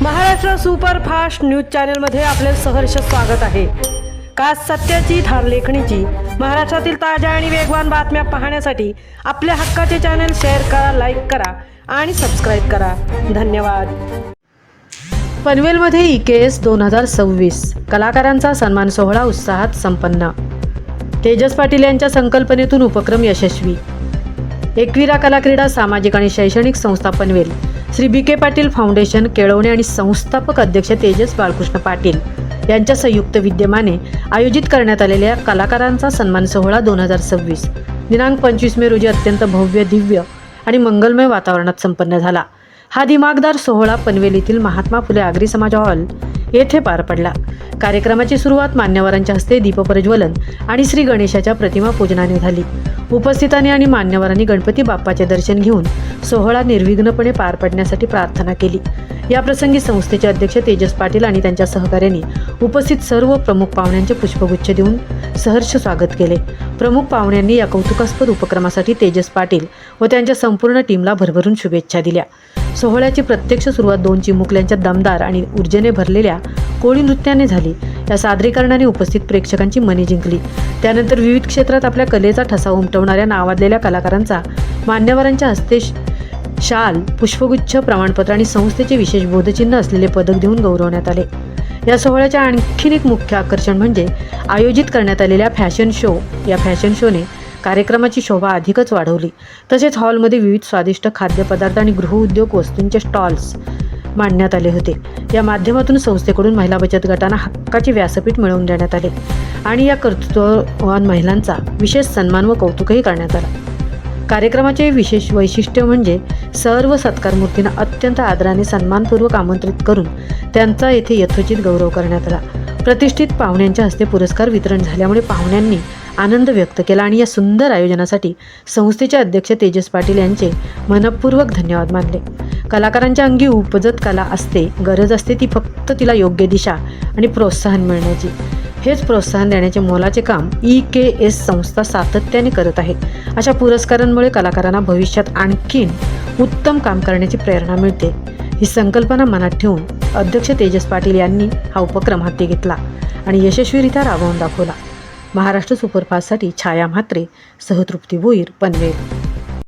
Maharashtra superfast news चॅनलमध्ये आपले सहर्ष स्वागत आहे। खास सत्याची थार लेखणीची महाराष्ट्रातील ताज्या आणि वेगवान बातम्या पाहण्यासाठी आपल्या हक्काचे चॅनल शेअर करा, लाईक करा आणि सबस्क्राईब करा। धन्यवाद। पनवेलमध्ये IKS 2026 कलाकारांचा सन्मान सोहळा उत्साहात संपन्न। तेजस पाटील यांच्या संकल्पनेतून उपक्रम यशस्वी। एकविरा कला क्रीडा सामाजिक आणि शैक्षणिक संस्था पनवेल, श्री BK पाटील फाउंडेशन केळवणे आणि संस्थापक अध्यक्ष तेजस बाळकृष्ण पाटील यांच्या संयुक्त विद्यमाने आयोजित करण्यात आलेल्या कलाकारांचा सन्मान सोहळा 2026 दिनांक 25 मे रोजी अत्यंत भव्य, दिव्य आणि मंगलमय वातावरणात संपन्न झाला। हा दिमागदार सोहळा पनवेल येथील महात्मा फुले आगरी समाज हॉल येथे पार पडला। कार्यक्रमाची सुरुवात मान्यवरांच्या हस्ते दीपप्रज्वलन आणि श्री गणेशाच्या प्रतिमा पूजनाने झाली। उपस्थितांनी आणि मान्यवरांनी गणपती बाप्पाचे दर्शन घेऊन सोहळा निर्विघ्नपणे पार पडण्यासाठी प्रार्थना केली। या प्रसंगी संस्थेचे अध्यक्ष तेजस पाटील आणि त्यांच्या सहकार्यांनी उपस्थित सर्व प्रमुख पाहुण्यांचे पुष्पगुच्छ देऊन सहर्ष स्वागत केले। प्रमुख पाहुण्यांनी या कौतुकास्पद उपक्रमासाठी तेजस पाटील व त्यांच्या संपूर्ण टीमला भरभरून शुभेच्छा दिल्या। सोहळ्याची प्रत्यक्ष सुरुवात 2 चिमुकल्यांच्या दमदार आणि ऊर्जेने भरलेल्या कोळी नृत्याने झाली। या सादरीकरणाने उपस्थित प्रेक्षकांची मने जिंकली। त्यानंतर विविध क्षेत्रात आपल्या कलेचा ठसा उमटवणाऱ्या नावाजलेल्या कलाकारांचा मान्यवरांच्या हस्ते शाल, पुष्पगुच्छ, प्रमाणपत्र आणि संस्थेचे विशेष बोधचिन्ह असलेले पदक देऊन गौरवण्यात आले। या सोहळ्याचे आणखीन एक मुख्य आकर्षण म्हणजे आयोजित करण्यात आलेल्या फॅशन शो। या फॅशन शोने कार्यक्रमाची शोभा अधिकच वाढवली। तसेच हॉलमध्ये विविध स्वादिष्ट खाद्यपदार्थ आणि गृहउद्योग वस्तूंचे स्टॉल्स मांडण्यात आले होते। या माध्यमातून संस्थेकडून महिला बचत गटांना हक्काचे व्यासपीठ मिळवून देण्यात आले आणि या कर्तृत्ववान महिलांचा विशेष सन्मान व कौतुकही करण्यात आला। कार्यक्रमाचे विशेष वैशिष्ट्य म्हणजे सर्व सत्कारमूर्तींना अत्यंत आदराने सन्मानपूर्वक आमंत्रित करून त्यांचा येथे यथोचित गौरव करण्यात आला। प्रतिष्ठित पाहुण्यांच्या हस्ते पुरस्कार वितरण झाल्यामुळे पाहुण्यांनी आनंद व्यक्त केला आणि या सुंदर आयोजनासाठी संस्थेचे अध्यक्ष तेजस पाटील यांचे मनपूर्वक धन्यवाद मानले। कलाकारांच्या अंगी उपजत कला असते, गरज असते ती फक्त तिला योग्य दिशा आणि प्रोत्साहन मिळण्याची। हेच प्रोत्साहन देण्याचे मोलाचे काम IKS संस्था सातत्याने करत आहे। अशा पुरस्कारांमुळे कलाकारांना भविष्यात आणखीन उत्तम काम करण्याची प्रेरणा मिळते। ही संकल्पना मनात ठेवून अध्यक्ष तेजस पाटील यांनी हा उपक्रम हाती घेतला आणि यशस्वीरित्या राबवून दाखवला। महाराष्ट्र सुपरफास्टसाठी छाया म्हात्रे, सहतृप्ती भोईर, पनवेल।